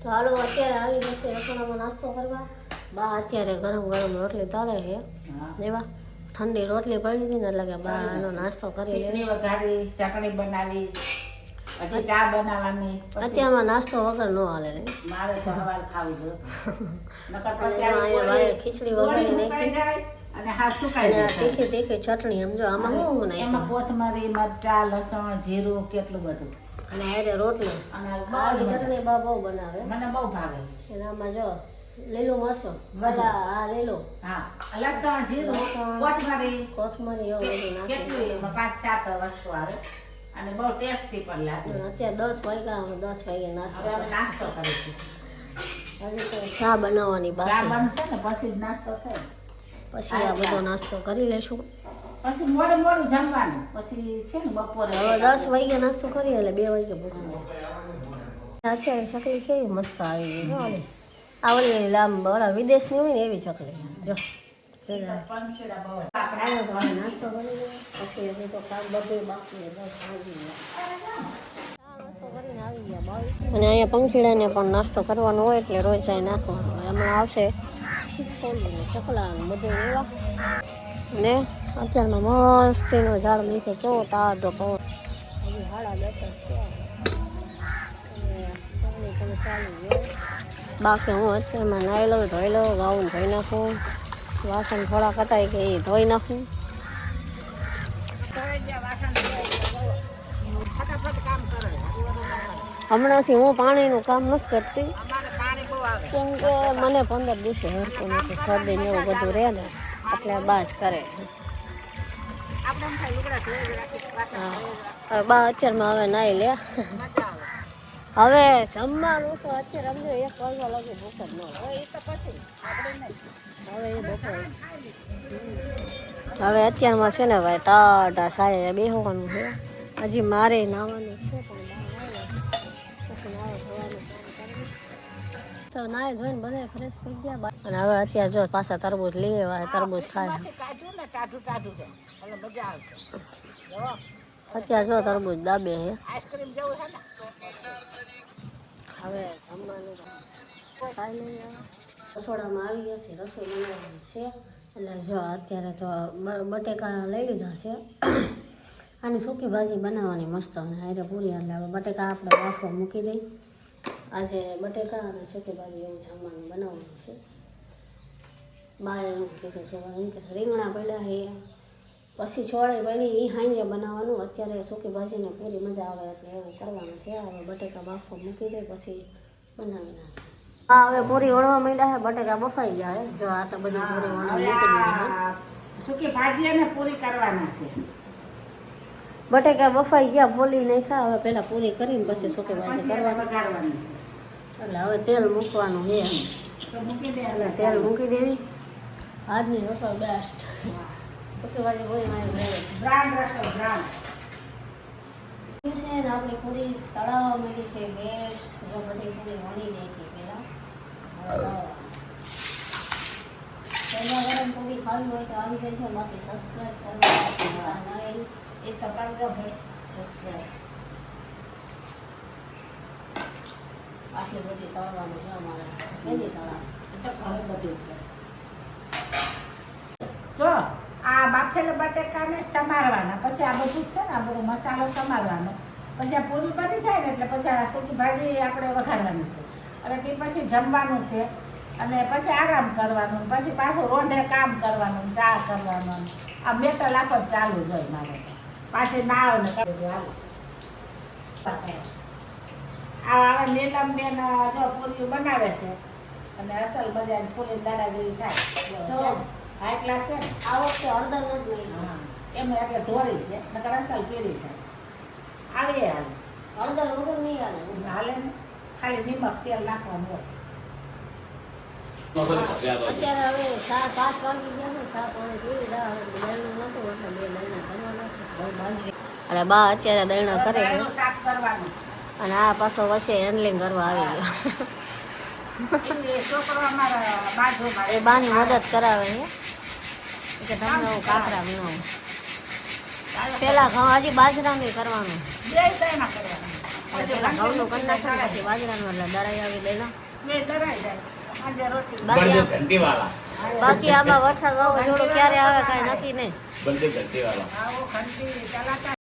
તો હાલો અત્યારે આવી જશે રસોડામાં નાસ્તો કરવા. બા અત્યારે ગરમ ગરમ રોટલી તળે છે. જેવા ઠંડી રોટલી પડી હતી ને એટલે કે બા આનો નાસ્તો કરી લે. વઘારી ચટણી બનાવી, હજી ચા બનાવવાની. અત્યારમાં નાસ્તો વગર ન હાલે ને મારે સવાર ખાવી જોઈએ. નકર પછી ખીચડી વઘારી નાખી અને હા સુકાઈ જાય. તીખી તીખી ચટણી સમજો આમાં શું નાખ્યું? એમાં કોથમરી, મરચા, લસણ, જીરું કેટલું બધું. અને હારે રોટલી. અને બાની ચટણી બા બહુ બનાવે, મને બહુ ભાવે. અને આમાં જો લીલું મરચું, હા લીલું, હા લસણ, જીરું, કોથમરી એવું બધું નાખે. કેટલું એમાં 5-7 વસ્તુ આવે અને બહુ ટેસ્ટી પણ લાગે. અત્યારે 10 વાગ્યા નાસ્તો. હવે અમે નાસ્તો કરીશું. હજી તો ચા બનાવવાની બાકી. ચા બનશે ને પછી જ નાસ્તો થાય. પછી આ બધો નાસ્તો કરી લેશું. પછી મોડું જમવાનું. પછી છે ને બપોરે હવે 10 વાગ્યા નાસ્તો કરીએ એટલે 2 વાગ્યા ભૂખ અત્યારે ચકલી કેવી મસ્ત આવી ગઈ. જો આ ઓલી ઓલા વિદેશની હોય ને એવી ચકલી. જો નાસ્તો કરી લે પછી હજી તો કામ બધું બાકી. અને અહીંયા પંખીડાને પણ નાસ્તો કરવાનો હોય એટલે રોજ જાય નાખવાનો. એમાં આવશે છોલીને ચકલાને બધું એવા. ને અત્યારમાં મસ્તીનો ઝાડ નીચે કેવો તાજો પવન. હજી 10:30 ચાલુ ગયો. બાકી હું અત્યારમાં નાહી લઉં, ધોઈ લઉં, ગાઉન ધોઈ નાખું, વાસણ થોડા કટાઈ કે એ ધોઈ નાખું. હમણાંથી હું પાણીનું કામ નથી કરતી કેમ કે મને 15 દિવસે હરતું નથી. શરદી ને એવું બધું રહે ને એટલે બા જ કરે. હા બા અત્યારમાં હવે નાહી લે. હવે જમવાનું તો અત્યારે અમને 1 વાગ્યા લાગે ભૂખ જ ન હોય. હવે એ બપોર હવે અત્યારમાં છે ને ભાઈ ટાટા સાયે બેસવાનું છે. હજી મારે નાવાનું છે તો નાય ધોઈને બધા ફ્રેશ થઈ ગયા. અને હવે અત્યારે જો પાછા તરબૂચ લઈ આવ્યા. તરબૂચ ખાય અત્યારે જો તરબૂચ દાબે છે. હવે જમવાનું ખાઈ લઈએ. રસોડામાં આવી ગયા છે, રસોઈ બનાવવાની છે. એટલે જો અત્યારે તો બટેકા લઈ લીધા છે. આની સૂકી ભાજી બનાવવાની મસ્ત. અને હારે પૂરી એટલે હવે બટેકા આપણે બાફવા મૂકી દઈ. આજે બટેકા અને સૂકી ભાજી એવું જમવાનું બનાવવાનું છે. બાએ એવું કીધું છે એમ કે રીંગણા પડ્યા છે પછી છોડે બની એ હાંજે બનાવવાનું. અત્યારે સૂકી ભાજીને પૂરી મજા આવે એટલે એવું કરવાનું છે. હવે બટેકા બાફવા મૂકી દઈ પછી બનાવી નાખે. હા હવે પૂરી વણવા માંડ્યા છે. બટેકા બફાઈ ગયા. જો આ તો બધી પૂરી વણવા મૂકી દીધી. સૂકી ભાજી અને પૂરી કરવાના છે. બટેકા બફાઈ ગયા, ફોલી નાખ્યા. હવે પેલા પૂરી કરીને પછી સૂકી ભાજી કરવાની. એટલે હવે તેલ મૂકવાનું છે. તેલ મૂકી દેવી. આજની રસોઈ બેસ્ટ. સૂકી ભાજી પૂરી આપણી પૂરી તળાવવા માંડી છે. બેસ્ટ. જો બધી પૂરી વણી નાખી પેલા ગરમ પૂરી ખાવી હોય તો આવી જજો. બાકી સબસ્ક્રાઈબ કરવાનું એ તો કરજો ભાઈ સબસ્ક્રાઈબ. આટલી બધી તળવાનું છે અમારે. કેદી તળા ઘણી બધી છે. જો આ બાફેલા બટેકાને સમારવાના. પછી આ બધું છે ને આ બધો મસાલો સમારવાનો. પછી આ પૂરી બની જાય ને એટલે પછી આ સૂકી ભાજી આપણે વઘારવાની છે. અને તે પછી જમવાનું છે. અને પછી આરામ કરવાનું. પછી પાછું રોંઢે કામ કરવાનું, ચા કરવાનું. આ મેટલ આખો ચાલુ જ હોય મારે. પાછી નાવ ને આ નીલમ બેન જો પૂરી બનાવે છે. અને અસલ મજાની પૂરી દાડા જેવી થાય. હાઈ ક્લાસ છે ને આ વખતે હળદર નથી લઈ. એમ એટલે ધોળી છે. નકર અસલ પીરી થાય. આવી હાલે હળદર વગર નહીં હાલે. હાલે ને ખાલી નિમક તેલ નાખવાનું હોય. અત્યારે હવે 5 વાગી ગયા છે. 7 વાગે પીવી દા નતું એટલે 2 મહિના કરવાના છે. અને બા અત્યારે દળણા કરે છે. શાક કરવાનું છે. અને આ પાછો વચ્ચે હેન્ડલિંગ કરવા આવી ગયો. છોકરો અમારા બાજુમાં એ બાની મદદ કરાવે છે કે તમને હું કાકરા બનાવું. પેલા ઘઉં હજી બાજરાનું કરવાનું. બે દળણા કરવાના. પેલા ઘઉંનું કરી નાખે ને પછી બાજરાનું એટલે દરાઈ આવી દઈ મેં ડરાઈ જાય આજે રોટલી બાકી ઘંટી વાળા બાકી આમાં વરસાદ વાવાઝોડું ક્યારે આવે કાંઈ નક્કી નહીં બંને ઘંટી વાળા આવો ઘંટી ચલાતા